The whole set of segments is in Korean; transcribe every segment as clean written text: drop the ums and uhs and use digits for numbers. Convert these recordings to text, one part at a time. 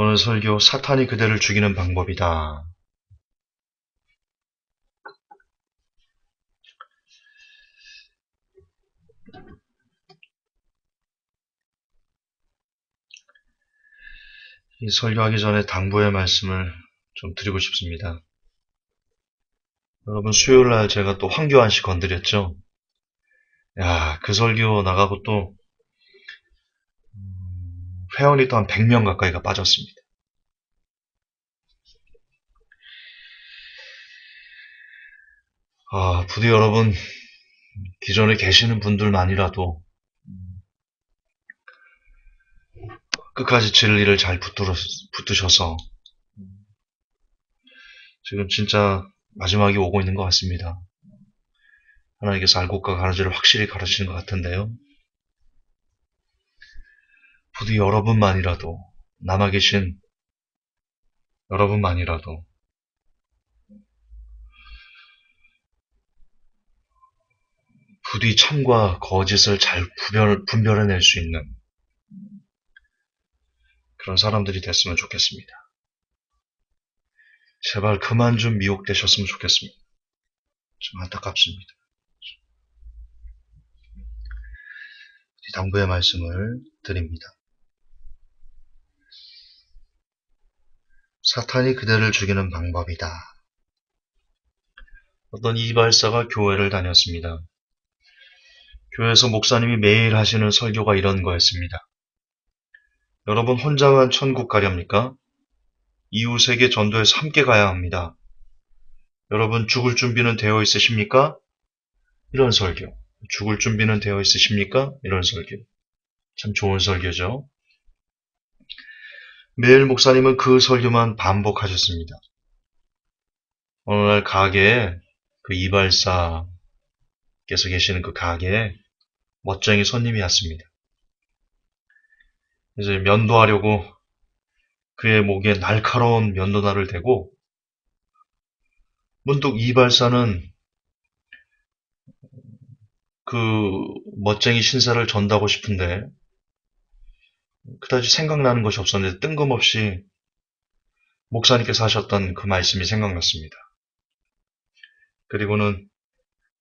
오늘 설교 사탄이 그대를 죽이는 방법이다. 이 설교하기 전에 당부의 말씀을 좀 드리고 싶습니다. 여러분 수요일 날 제가 또 황교안 씨 건드렸죠? 야, 그 설교 나가고 또 회원이 또 한 100명 가까이가 빠졌습니다. 부디 여러분 기존에 계시는 분들만이라도 끝까지 진리를 잘 붙드셔서 지금 진짜 마지막이 오고 있는 것 같습니다. 하나님께서 알곡과 가라지를 확실히 가르치는 것 같은데요. 부디 여러분만이라도, 남아 계신 여러분만이라도 부디 참과 거짓을 잘 분별해낼 수 있는 그런 사람들이 됐으면 좋겠습니다. 제발 그만 좀 미혹되셨으면 좋겠습니다. 좀 안타깝습니다. 당부의 말씀을 드립니다. 사탄이 그대를 죽이는 방법이다. 어떤 이발사가 교회를 다녔습니다. 교회에서 목사님이 매일 하시는 설교가 이런 거였습니다. 여러분 혼자만 천국 가렵니까? 이웃에게 전도해서 함께 가야 합니다. 여러분 죽을 준비는 되어 있으십니까? 이런 설교. 죽을 준비는 되어 있으십니까? 이런 설교. 참 좋은 설교죠. 매일 목사님은 그 설교만 반복하셨습니다. 어느 날 가게에 그 이발사께서 계시는 그 가게에 멋쟁이 손님이 왔습니다. 이제 면도하려고 그의 목에 날카로운 면도날을 대고 문득 이발사는 그 멋쟁이 신사를 전도하고 싶은데 그다지 생각나는 것이 없었는데 뜬금없이 목사님께서 하셨던 그 말씀이 생각났습니다. 그리고는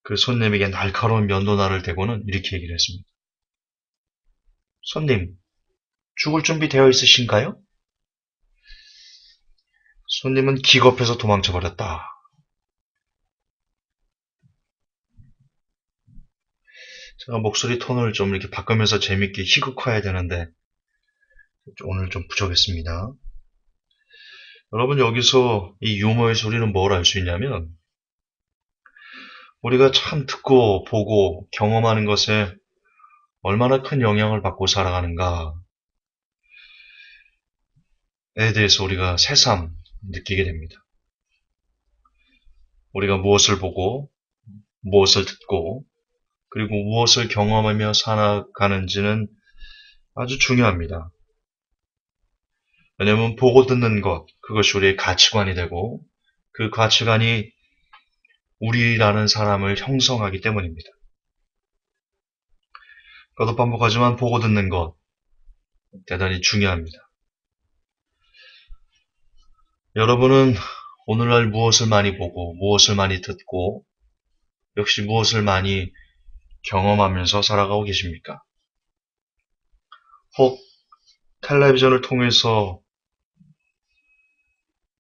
그 손님에게 날카로운 면도날을 대고는 이렇게 얘기를 했습니다. 손님, 죽을 준비 되어 있으신가요? 손님은 기겁해서 도망쳐 버렸다. 제가 목소리 톤을 좀 이렇게 바꾸면서 재밌게 희극화해야 되는데 오늘 좀 부족했습니다. 여러분 여기서 이 유머의 소리는 뭘 알 수 있냐면 우리가 참 듣고 보고 경험하는 것에 얼마나 큰 영향을 받고 살아가는가에 대해서 우리가 새삼 느끼게 됩니다. 우리가 무엇을 보고 무엇을 듣고 그리고 무엇을 경험하며 살아가는지는 아주 중요합니다. 왜냐하면 보고 듣는 것, 그것이 우리의 가치관이 되고 그 가치관이 우리라는 사람을 형성하기 때문입니다. 거듭 반복하지만 보고 듣는 것 대단히 중요합니다. 여러분은 오늘날 무엇을 많이 보고 무엇을 많이 듣고 역시 무엇을 많이 경험하면서 살아가고 계십니까? 혹 텔레비전을 통해서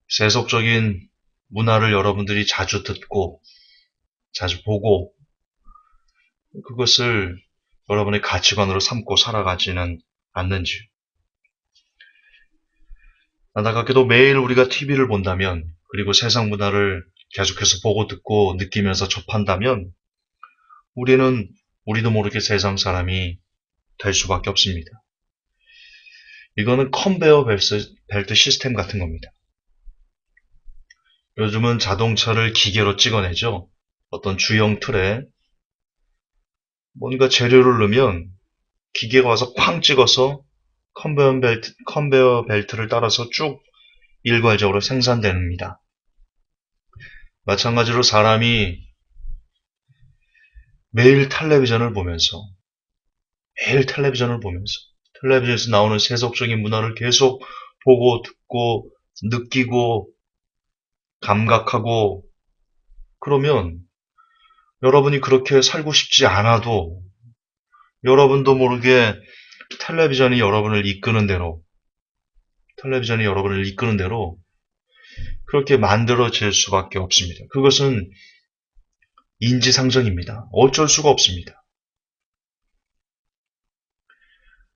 세속적인 문화를 여러분들이 자주 듣고 자주 보고 그것을 여러분의 가치관으로 삼고 살아가지는 않는지. 안타깝게도 매일 우리가 TV를 본다면 그리고 세상 문화를 계속해서 보고 듣고 느끼면서 접한다면 우리는 우리도 모르게 세상 사람이 될 수밖에 없습니다. 이거는 컨베어 벨트 시스템 같은 겁니다. 요즘은 자동차를 기계로 찍어내죠. 어떤 주형 틀에 뭔가 재료를 넣으면 기계가 와서 쾅 찍어서 컨베어 벨트를 따라서 쭉 일괄적으로 생산됩니다. 마찬가지로 사람이 매일 텔레비전을 보면서 텔레비전에서 나오는 세속적인 문화를 계속 보고 듣고 느끼고 감각하고 그러면 여러분이 그렇게 살고 싶지 않아도 여러분도 모르게 텔레비전이 여러분을 이끄는 대로 텔레비전이 여러분을 이끄는 대로 그렇게 만들어질 수밖에 없습니다. 그것은 인지상정입니다. 어쩔 수가 없습니다.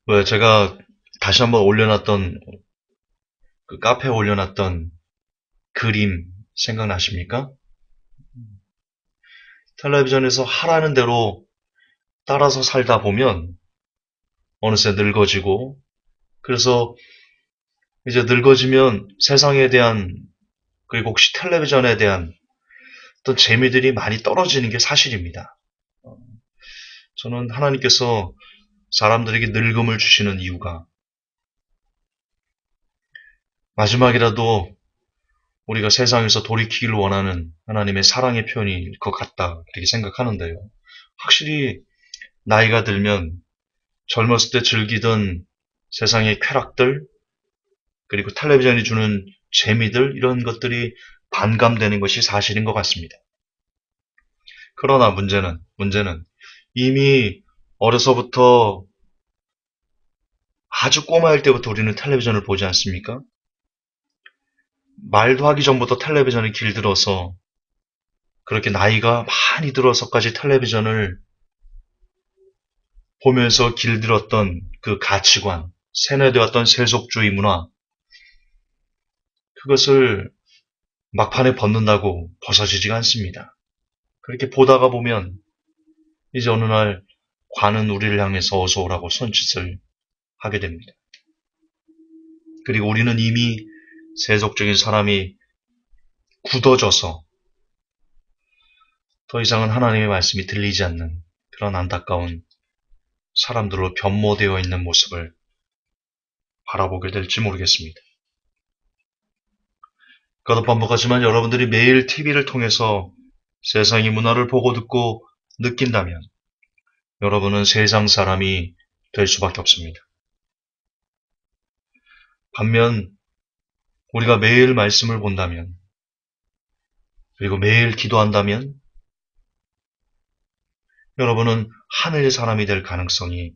왜 제가 다시 한번 올려놨던 그 카페에 올려놨던 그림 생각나십니까? 텔레비전에서 하라는 대로 따라서 살다 보면 어느새 늙어지고 그래서 이제 늙어지면 세상에 대한 그리고 혹시 텔레비전에 대한 어떤 재미들이 많이 떨어지는 게 사실입니다. 저는 하나님께서 사람들에게 늙음을 주시는 이유가 마지막이라도 우리가 세상에서 돌이키기를 원하는 하나님의 사랑의 표현일 것 같다 그렇게 생각하는데요. 확실히 나이가 들면 젊었을 때 즐기던 세상의 쾌락들 그리고 텔레비전이 주는 재미들 이런 것들이 반감되는 것이 사실인 것 같습니다. 그러나 문제는 이미 어려서부터 아주 꼬마일 때부터 우리는 텔레비전을 보지 않습니까? 말도 하기 전부터 텔레비전에 길들어서 그렇게 나이가 많이 들어서까지 텔레비전을 보면서 길들었던 그 가치관, 세뇌되었던 세속주의 문화, 그것을 막판에 벗는다고 벗어지지가 않습니다. 그렇게 보다가 보면 이제 어느 날 관은 우리를 향해서 어서 오라고 손짓을 하게 됩니다. 그리고 우리는 이미 세속적인 사람이 굳어져서 더 이상은 하나님의 말씀이 들리지 않는 그런 안타까운 사람들로 변모되어 있는 모습을 바라보게 될지 모르겠습니다. 거듭 반복하지만 여러분들이 매일 TV를 통해서 세상의 문화를 보고 듣고 느낀다면 여러분은 세상 사람이 될 수밖에 없습니다. 반면 우리가 매일 말씀을 본다면 그리고 매일 기도한다면 여러분은 하늘의 사람이 될 가능성이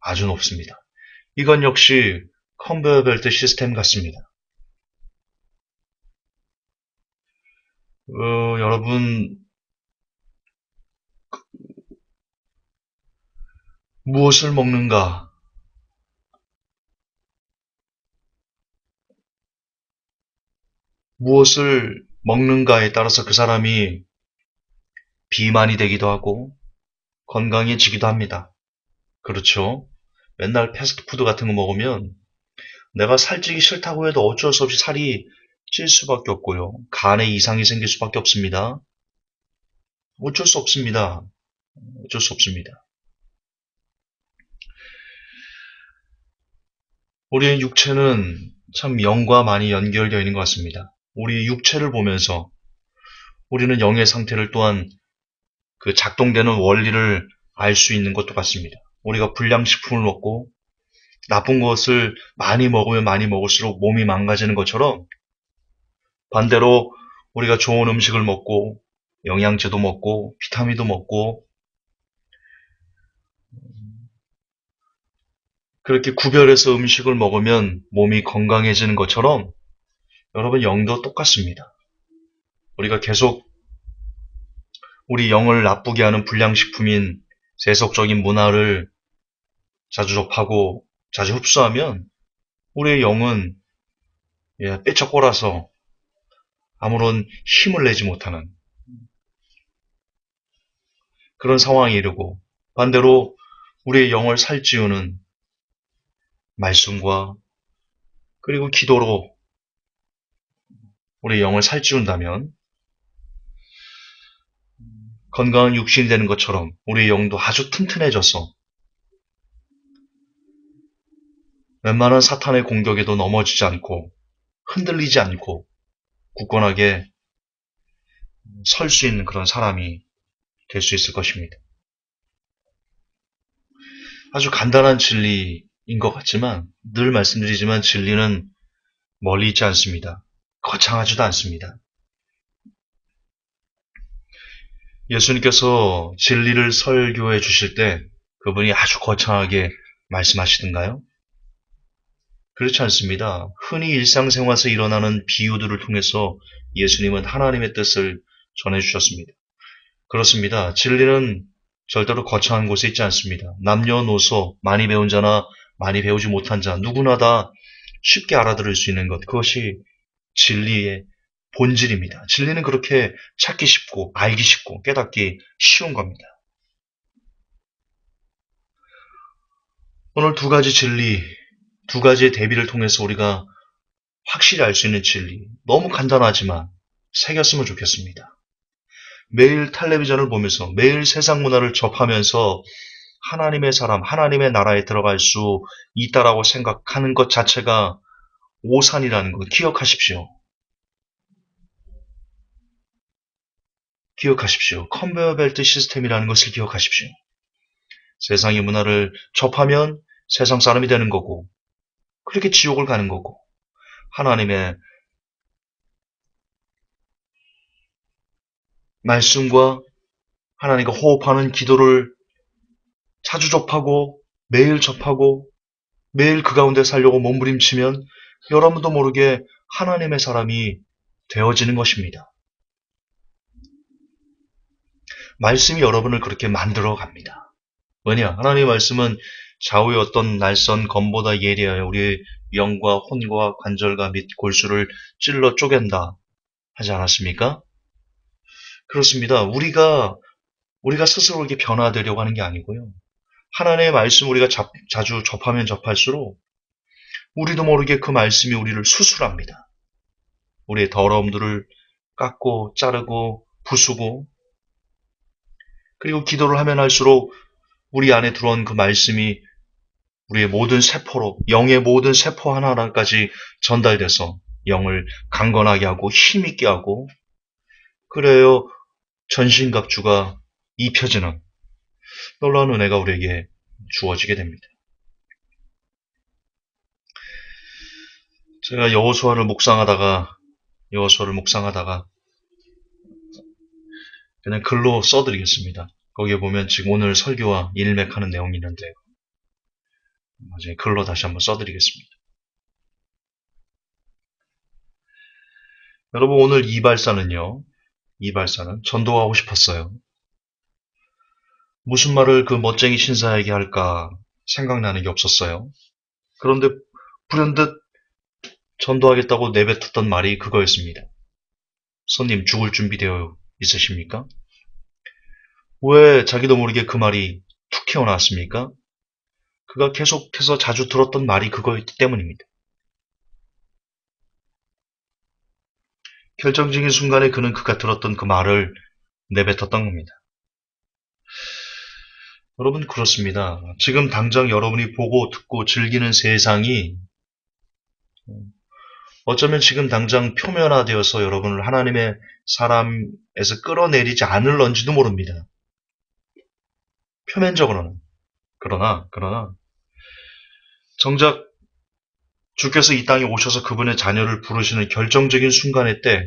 아주 높습니다. 이건 역시 컨베어 벨트 시스템 같습니다. 여러분 무엇을 먹는가? 무엇을 먹는가에 따라서 그 사람이 비만이 되기도 하고 건강해지기도 합니다. 그렇죠? 맨날 패스트푸드 같은 거 먹으면 내가 살찌기 싫다고 해도 어쩔 수 없이 살이 찔 수밖에 없고요. 간에 이상이 생길 수밖에 없습니다. 어쩔 수 없습니다. 어쩔 수 없습니다. 우리의 육체는 참 영과 많이 연결되어 있는 것 같습니다. 우리 육체를 보면서 우리는 영의 상태를 또한 그 작동되는 원리를 알 수 있는 것도 같습니다. 우리가 불량식품을 먹고 나쁜 것을 많이 먹으면 많이 먹을수록 몸이 망가지는 것처럼 반대로 우리가 좋은 음식을 먹고 영양제도 먹고 비타민도 먹고 그렇게 구별해서 음식을 먹으면 몸이 건강해지는 것처럼 여러분 영도 똑같습니다. 우리가 계속 우리 영을 나쁘게 하는 불량식품인 세속적인 문화를 자주 접하고 자주 흡수하면 우리의 영은 빼쳐꼬라서 아무런 힘을 내지 못하는 그런 상황에 이르고 반대로 우리의 영을 살찌우는 말씀과 그리고 기도로 우리의 영을 살찌운다면 건강한 육신이 되는 것처럼 우리의 영도 아주 튼튼해져서 웬만한 사탄의 공격에도 넘어지지 않고 흔들리지 않고 굳건하게 설 수 있는 그런 사람이 될 수 있을 것입니다. 아주 간단한 진리인 것 같지만 늘 말씀드리지만 진리는 멀리 있지 않습니다. 거창하지도 않습니다. 예수님께서 진리를 설교해 주실 때 그분이 아주 거창하게 말씀하시던가요? 그렇지 않습니다. 흔히 일상생활에서 일어나는 비유들을 통해서 예수님은 하나님의 뜻을 전해주셨습니다. 그렇습니다. 진리는 절대로 거창한 곳에 있지 않습니다. 남녀노소, 많이 배운 자나 많이 배우지 못한 자, 누구나 다 쉽게 알아들을 수 있는 것, 그것이 진리의 본질입니다. 진리는 그렇게 찾기 쉽고, 알기 쉽고, 깨닫기 쉬운 겁니다. 오늘 두 가지 진리, 두 가지의 대비를 통해서 우리가 확실히 알 수 있는 진리, 너무 간단하지만 새겼으면 좋겠습니다. 매일 텔레비전을 보면서 매일 세상 문화를 접하면서 하나님의 사람, 하나님의 나라에 들어갈 수 있다라고 생각하는 것 자체가 오산이라는 것 기억하십시오. 기억하십시오. 컨베어 벨트 시스템이라는 것을 기억하십시오. 세상의 문화를 접하면 세상 사람이 되는 거고, 그렇게 지옥을 가는 거고, 하나님의 말씀과 하나님과 호흡하는 기도를 자주 접하고 매일 접하고 매일 그 가운데 살려고 몸부림치면 여러분도 모르게 하나님의 사람이 되어지는 것입니다. 말씀이 여러분을 그렇게 만들어 갑니다. 왜냐? 하나님의 말씀은 좌우의 어떤 날선 검보다 예리하여 우리의 영과 혼과 관절과 및 골수를 찔러 쪼갠다 하지 않았습니까? 그렇습니다. 우리가 스스로 이렇게 변화되려고 하는 게 아니고요. 하나님의 말씀 우리가 자주 접하면 접할수록 우리도 모르게 그 말씀이 우리를 수술합니다. 우리의 더러움들을 깎고 자르고 부수고 그리고 기도를 하면 할수록 우리 안에 들어온 그 말씀이 우리의 모든 세포로 영의 모든 세포 하나하나까지 전달돼서 영을 강건하게 하고 힘있게 하고 그래요 전신갑주가 입혀지는 놀라운 은혜가 우리에게 주어지게 됩니다. 제가 여호수아를 묵상하다가 그냥 글로 써드리겠습니다. 거기에 보면 지금 오늘 설교와 일맥하는 내용이 있는데 나중에 글로 다시 한번 써드리겠습니다. 여러분 오늘 이발사는 전도하고 싶었어요. 무슨 말을 그 멋쟁이 신사에게 할까 생각나는 게 없었어요. 그런데 불현듯 전도하겠다고 내뱉었던 말이 그거였습니다. 손님 죽을 준비되어 있으십니까? 왜 자기도 모르게 그 말이 툭 튀어나왔습니까? 그가 계속해서 자주 들었던 말이 그거였기 때문입니다. 결정적인 순간에 그는 그가 들었던 그 말을 내뱉었던 겁니다. 여러분 그렇습니다. 지금 당장 여러분이 보고 듣고 즐기는 세상이 어쩌면 지금 당장 표면화되어서 여러분을 하나님의 사람에서 끌어내리지 않을런지도 모릅니다. 표면적으로는. 그러나 정작 주께서 이 땅에 오셔서 그분의 자녀를 부르시는 결정적인 순간의 때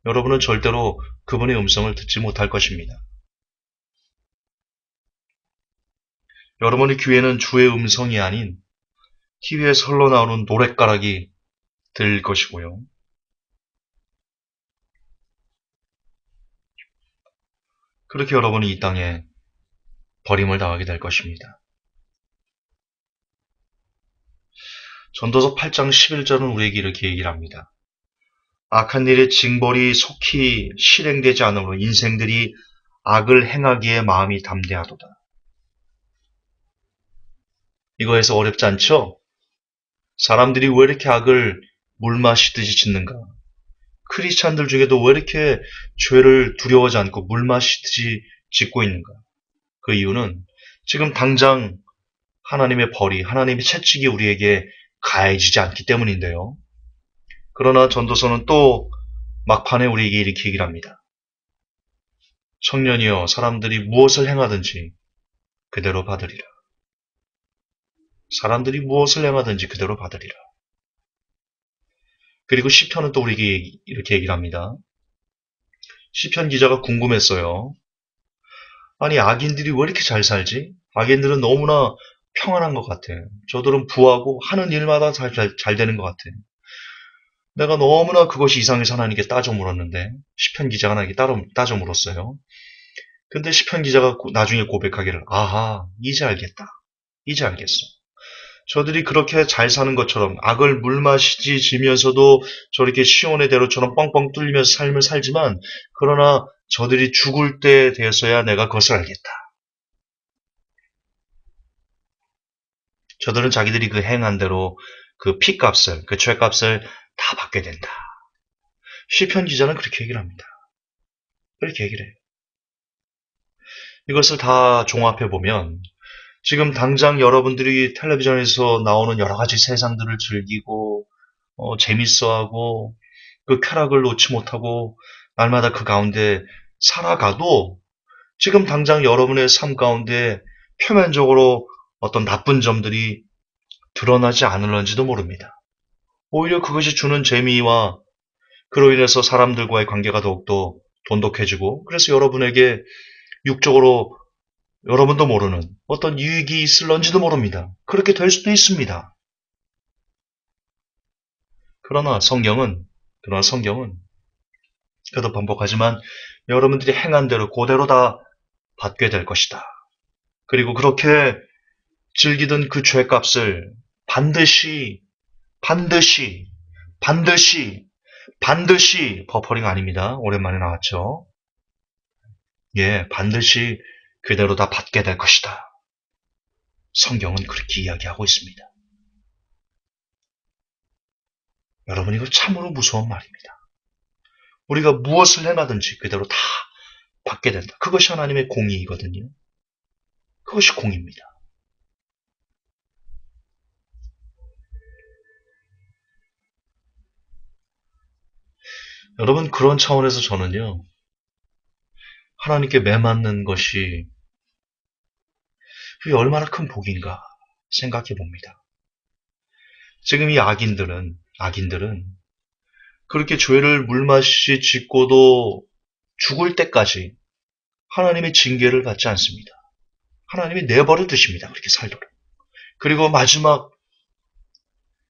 여러분은 절대로 그분의 음성을 듣지 못할 것입니다. 여러분의 귀에는 주의 음성이 아닌 TV에서 흘러나오는 노랫가락이 들릴 것이고요. 그렇게 여러분이 이 땅에 버림을 당하게 될 것입니다. 전도서 8장 11절은 우리에게 이렇게 얘기를 합니다. 악한 일의 징벌이 속히 실행되지 않으므로 인생들이 악을 행하기에 마음이 담대하도다. 이거에서 어렵지 않죠? 사람들이 왜 이렇게 악을 물 마시듯이 짓는가? 크리스찬들 중에도 왜 이렇게 죄를 두려워하지 않고 물 마시듯이 짓고 있는가? 그 이유는 지금 당장 하나님의 벌이, 하나님의 채찍이 우리에게 가해지지 않기 때문인데요. 그러나 전도서는 또 막판에 우리에게 이렇게 얘기를 합니다. 청년이여 사람들이 무엇을 행하든지 그대로 받으리라. 사람들이 무엇을 행하든지 그대로 받으리라. 그리고 시편은 또 우리에게 이렇게 얘기를 합니다. 시편 기자가 궁금했어요. 아니, 악인들이 왜 이렇게 잘 살지? 악인들은 너무나 평안한 것 같아. 저들은 부하고 하는 일마다 잘 되는 것 같아. 내가 너무나 그것이 이상해서 하나님께 따져 물었는데, 시편 기자가 나에게 따져 물었어요. 근데 시편 기자가 나중에 고백하기를, 아하, 이제 알겠다. 이제 알겠어. 저들이 그렇게 잘 사는 것처럼 악을 물마시지 지면서도 저렇게 시온의 대로처럼 뻥뻥 뚫리면서 삶을 살지만, 그러나 저들이 죽을 때에 대해서야 내가 그것을 알겠다. 저들은 자기들이 그 행한 대로 그 피값을, 그 죄값을 다 받게 된다. 시편 기자는 그렇게 얘기를 합니다. 그렇게 얘기를 해요. 이것을 다 종합해 보면 지금 당장 여러분들이 텔레비전에서 나오는 여러 가지 세상들을 즐기고 재밌어하고 그 쾌락을 놓지 못하고 날마다 그 가운데 살아가도 지금 당장 여러분의 삶 가운데 표면적으로 어떤 나쁜 점들이 드러나지 않을런지도 모릅니다. 오히려 그것이 주는 재미와 그로 인해서 사람들과의 관계가 더욱더 돈독해지고 그래서 여러분에게 육적으로 여러분도 모르는 어떤 유익이 있을런지도 모릅니다. 그렇게 될 수도 있습니다. 그러나 성경은 그래도 반복하지만 여러분들이 행한 대로 그대로 다 받게 될 것이다. 그리고 그렇게 즐기던 그 죄값을 반드시 반드시 반드시 반드시 버퍼링 아닙니다. 오랜만에 나왔죠. 예, 반드시 그대로 다 받게 될 것이다. 성경은 그렇게 이야기하고 있습니다. 여러분 이거 참으로 무서운 말입니다. 우리가 무엇을 행하든지 그대로 다 받게 된다. 그것이 하나님의 공의이거든요. 그것이 공의입니다. 여러분 그런 차원에서 저는요. 하나님께 매맞는 것이 그게 얼마나 큰 복인가 생각해 봅니다. 지금 이 악인들은 그렇게 죄를 물맛이 짓고도 죽을 때까지 하나님의 징계를 받지 않습니다. 하나님이 내버려 두십니다. 그렇게 살도록. 그리고 마지막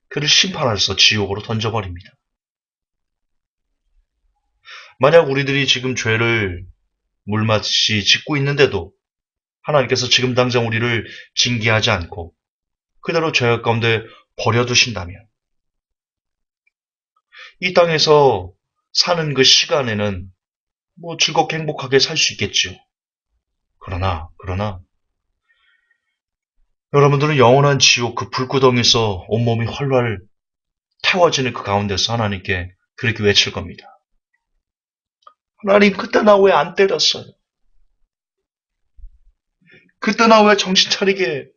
그를 심판하셔서 지옥으로 던져버립니다. 만약 우리들이 지금 죄를 물맛이 짓고 있는데도 하나님께서 지금 당장 우리를 징계하지 않고 그대로 죄악 가운데 버려두신다면 이 땅에서 사는 그 시간에는 뭐 즐겁게 행복하게 살 수 있겠죠. 그러나 여러분들은 영원한 지옥 그 불구덩이에서 온몸이 헐헐 태워지는 그 가운데서 하나님께 그렇게 외칠 겁니다. 하나님 그때 나 왜 안 때렸어요? 그때 나 왜 정신 차리게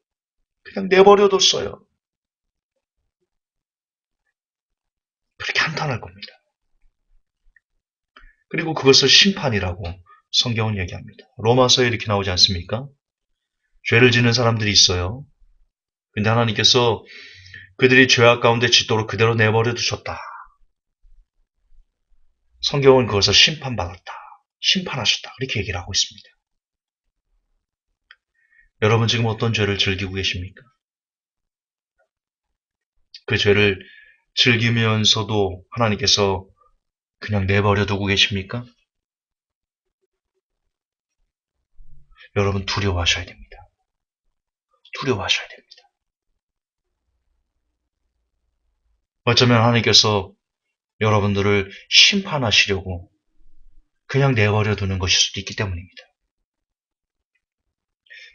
그냥 내버려뒀어요? 그렇게 한탄할 겁니다. 그리고 그것을 심판이라고 성경은 얘기합니다. 로마서에 이렇게 나오지 않습니까? 죄를 짓는 사람들이 있어요. 근데 하나님께서 그들이 죄악 가운데 짓도록 그대로 내버려 두셨다. 성경은 그것을 심판받았다. 심판하셨다. 그렇게 얘기를 하고 있습니다. 여러분 지금 어떤 죄를 즐기고 계십니까? 그 죄를 즐기면서도 하나님께서 그냥 내버려 두고 계십니까? 여러분 두려워하셔야 됩니다. 두려워하셔야 됩니다. 어쩌면 하나님께서 여러분들을 심판하시려고 그냥 내버려 두는 것일 수도 있기 때문입니다.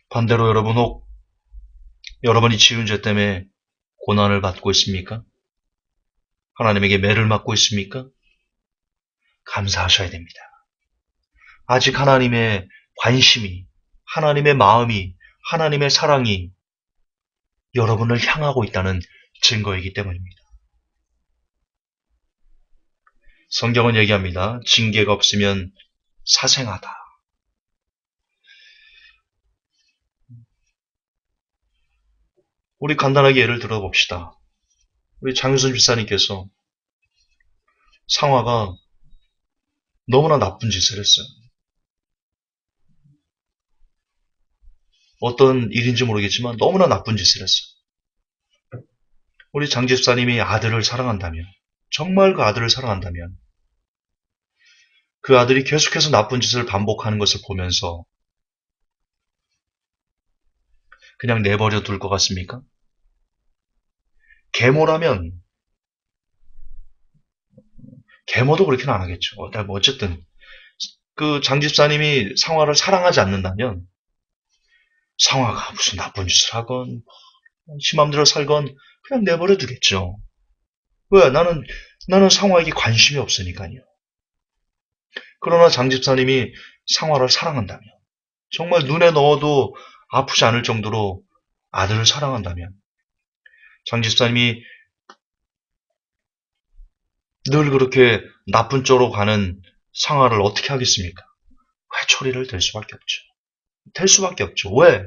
반대로 여러분 혹 여러분이 지은 죄 때문에 고난을 받고 있습니까? 하나님에게 매를 맞고 있습니까? 감사하셔야 됩니다. 아직 하나님의 관심이, 하나님의 마음이, 하나님의 사랑이 여러분을 향하고 있다는 증거이기 때문입니다. 성경은 얘기합니다. 징계가 없으면 사생하다. 우리 간단하게 예를 들어봅시다. 우리 장유선 집사님께서 상화가 너무나 나쁜 짓을 했어요. 어떤 일인지 모르겠지만 너무나 나쁜 짓을 했어요. 우리 장 집사님이 아들을 사랑한다면, 정말 그 아들을 사랑한다면, 그 아들이 계속해서 나쁜 짓을 반복하는 것을 보면서 그냥 내버려 둘 것 같습니까? 계모라면, 계모도 그렇게는 안 하겠죠. 뭐 어쨌든, 그 장 집사님이 상화를 사랑하지 않는다면, 상화가 무슨 나쁜 짓을 하건, 지 맘대로 살건, 그냥 내버려 두겠죠. 왜? 나는 상화에게 관심이 없으니까요. 그러나 장 집사님이 상화를 사랑한다면, 정말 눈에 넣어도 아프지 않을 정도로 아들을 사랑한다면, 장 집사님이 늘 그렇게 나쁜 쪽으로 가는 상화를 어떻게 하겠습니까? 회초리를 댈 수밖에 없죠. 댈 수밖에 없죠. 왜?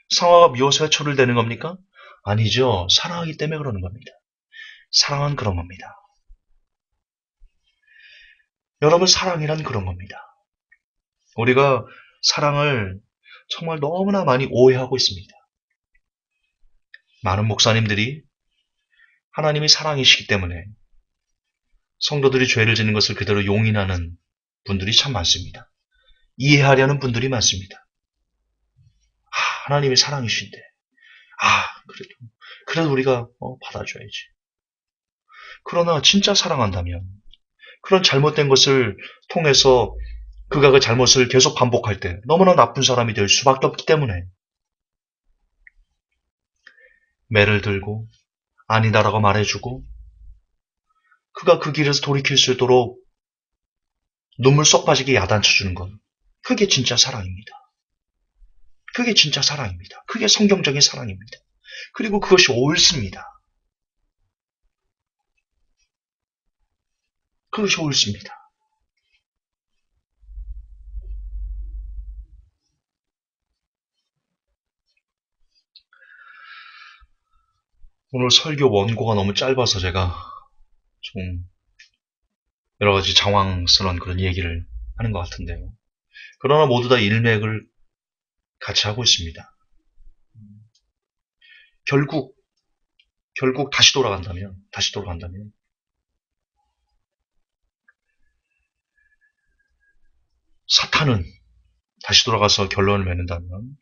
상화가 미워서 회초리를 대는 겁니까? 아니죠. 사랑하기 때문에 그러는 겁니다. 사랑은 그런 겁니다. 여러분, 사랑이란 그런 겁니다. 우리가 사랑을 정말 너무나 많이 오해하고 있습니다. 많은 목사님들이 하나님이 사랑이시기 때문에 성도들이 죄를 짓는 것을 그대로 용인하는 분들이 참 많습니다. 이해하려는 분들이 많습니다. 하나님이 사랑이신데, 그래도 우리가 받아줘야지. 그러나 진짜 사랑한다면, 그런 잘못된 것을 통해서 그가 그 잘못을 계속 반복할 때 너무나 나쁜 사람이 될 수밖에 없기 때문에 매를 들고 아니다라고 말해주고 그가 그 길에서 돌이킬 수 있도록 눈물 쏙 빠지게 야단쳐주는 것. 그게 진짜 사랑입니다. 그게 진짜 사랑입니다. 그게 성경적인 사랑입니다. 그리고 그것이 옳습니다. 그것이 옳습니다. 오늘 설교 원고가 너무 짧아서 제가 좀 여러 가지 장황스러운 그런 얘기를 하는 것 같은데요. 그러나 모두 다 일맥을 같이 하고 있습니다. 결국 다시 돌아간다면 사탄은 다시 돌아가서 결론을 맺는다면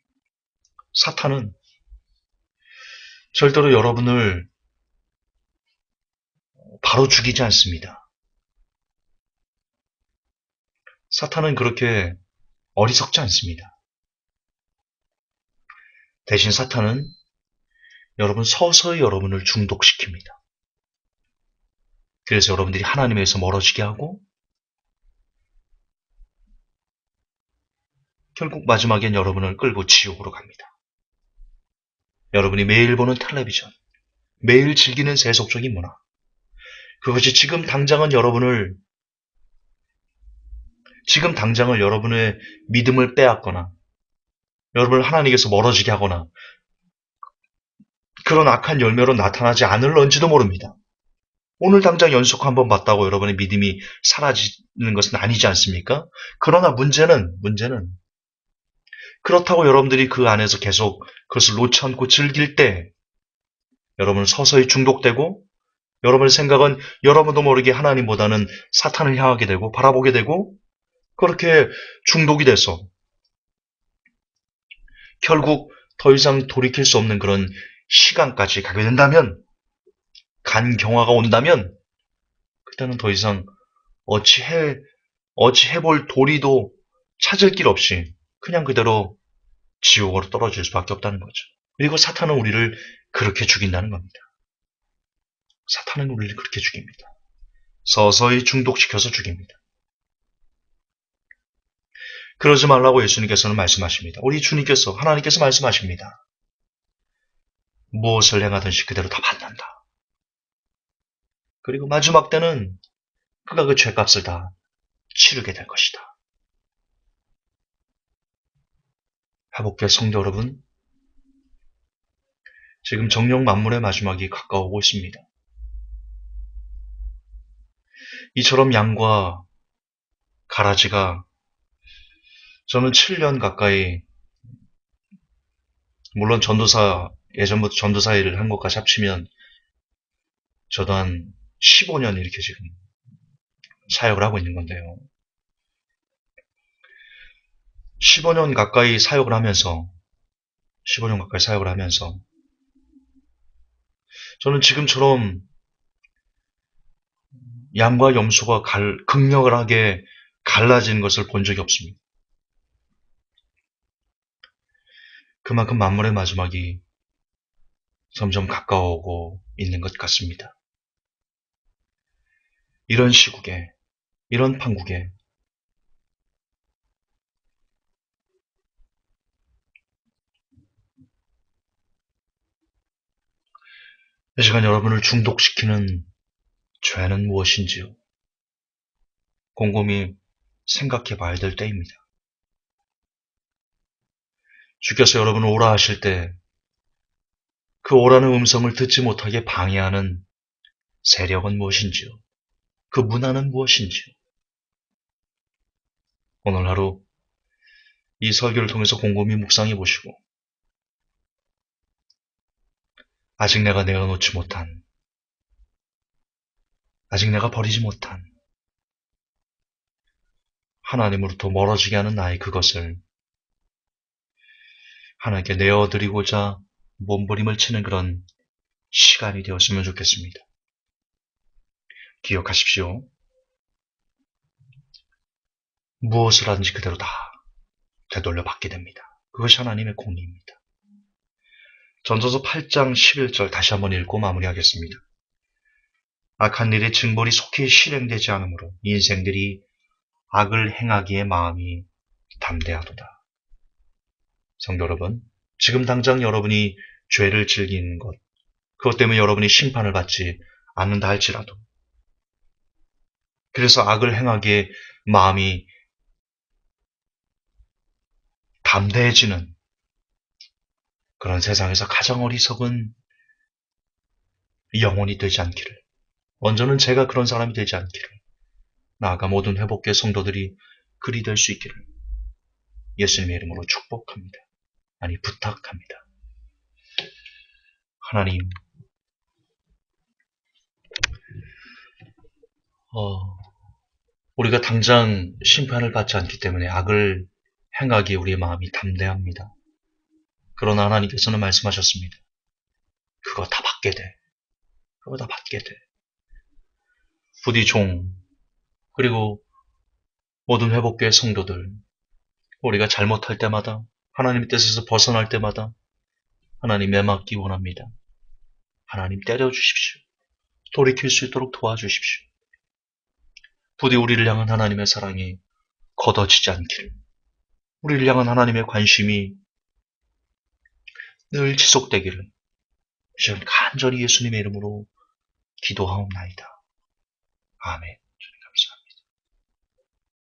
사탄은 절대로 여러분을 바로 죽이지 않습니다. 사탄은 그렇게 어리석지 않습니다. 대신 사탄은 서서히 여러분을 중독시킵니다. 그래서 여러분들이 하나님에서 멀어지게 하고 결국 마지막엔 여러분을 끌고 지옥으로 갑니다. 여러분이 매일 보는 텔레비전, 매일 즐기는 세속적인 문화, 그것이 지금 당장은 여러분의 믿음을 빼앗거나 여러분을 하나님께서 멀어지게 하거나 그런 악한 열매로 나타나지 않을런지도 모릅니다. 오늘 당장 연속 한번 봤다고 여러분의 믿음이 사라지는 것은 아니지 않습니까? 그러나 문제는 그렇다고 여러분들이 그 안에서 계속 그것을 놓지 않고 즐길 때 여러분은 서서히 중독되고 여러분의 생각은 여러분도 모르게 하나님보다는 사탄을 향하게 되고 바라보게 되고 그렇게 중독이 돼서 결국 더 이상 돌이킬 수 없는 그런 시간까지 가게 된다면 간경화가 온다면 그때는 더 이상 어찌해볼 도리도 찾을 길 없이 그냥 그대로 지옥으로 떨어질 수밖에 없다는 거죠. 그리고 사탄은 우리를 그렇게 죽인다는 겁니다. 사탄은 우리를 그렇게 죽입니다. 서서히 중독시켜서 죽입니다. 그러지 말라고 예수님께서는 말씀하십니다. 우리 주님께서, 하나님께서 말씀하십니다. 무엇을 행하든지 그대로 다 받는다. 그리고 마지막 때는 그가 그 죄값을 다 치르게 될 것이다. 회복될 성도 여러분, 지금 정령 만물의 마지막이 가까워오고 있습니다. 이처럼 양과 가라지가 저는 7년 가까이, 물론 예전부터 전도사 일을 한 것까지 합치면 저도 한 15년 이렇게 지금 사역을 하고 있는 건데요. 15년 가까이 사역을 하면서, 15년 가까이 사역을 하면서, 저는 지금처럼 양과 염소가 극렬하게 갈라지는 것을 본 적이 없습니다. 그만큼 만물의 마지막이 점점 가까워오고 있는 것 같습니다. 이런 시국에, 이런 판국에 이 시간 여러분을 중독시키는 죄는 무엇인지요? 곰곰이 생각해 봐야 될 때입니다. 주께서 여러분을 오라 하실 때 그 오라는 음성을 듣지 못하게 방해하는 세력은 무엇인지요? 그 문화는 무엇인지요? 오늘 하루 이 설교를 통해서 곰곰이 묵상해 보시고 아직 내가 내어놓지 못한, 아직 내가 버리지 못한 하나님으로부터 멀어지게 하는 나의 그것을 하나님께 내어드리고자 몸부림을 치는 그런 시간이 되었으면 좋겠습니다. 기억하십시오. 무엇을 하든지 그대로 다 되돌려 받게 됩니다. 그것이 하나님의 공리입니다. 전도서 8장 11절 다시 한번 읽고 마무리하겠습니다. 악한 일의 징벌이 속히 실행되지 않으므로 인생들이 악을 행하기에 마음이 담대하도다. 성도 여러분, 지금 당장 여러분이 죄를 즐기는 것, 그것 때문에 여러분이 심판을 받지 않는다 할지라도, 그래서 악을 행하기에 마음이 담대해지는 그런 세상에서 가장 어리석은 영혼이 되지 않기를, 먼저는 제가 그런 사람이 되지 않기를, 나아가 모든 회복계 성도들이 그리 될 수 있기를 예수님의 이름으로 축복합니다. 아니 부탁합니다. 하나님, 우리가 당장 심판을 받지 않기 때문에 악을 행하기에 우리의 마음이 담대합니다. 그러나 하나님께서는 말씀하셨습니다. 그거 다 받게 돼. 그거 다 받게 돼. 부디 종, 그리고 모든 회복교회 성도들, 우리가 잘못할 때마다, 하나님의 뜻에서 벗어날 때마다 하나님 매맞기 원합니다. 하나님 때려주십시오. 돌이킬 수 있도록 도와주십시오. 부디 우리를 향한 하나님의 사랑이 걷어지지 않기를, 우리를 향한 하나님의 관심이 늘 지속되기를 간절히 예수님의 이름으로 기도하옵나이다. 아멘.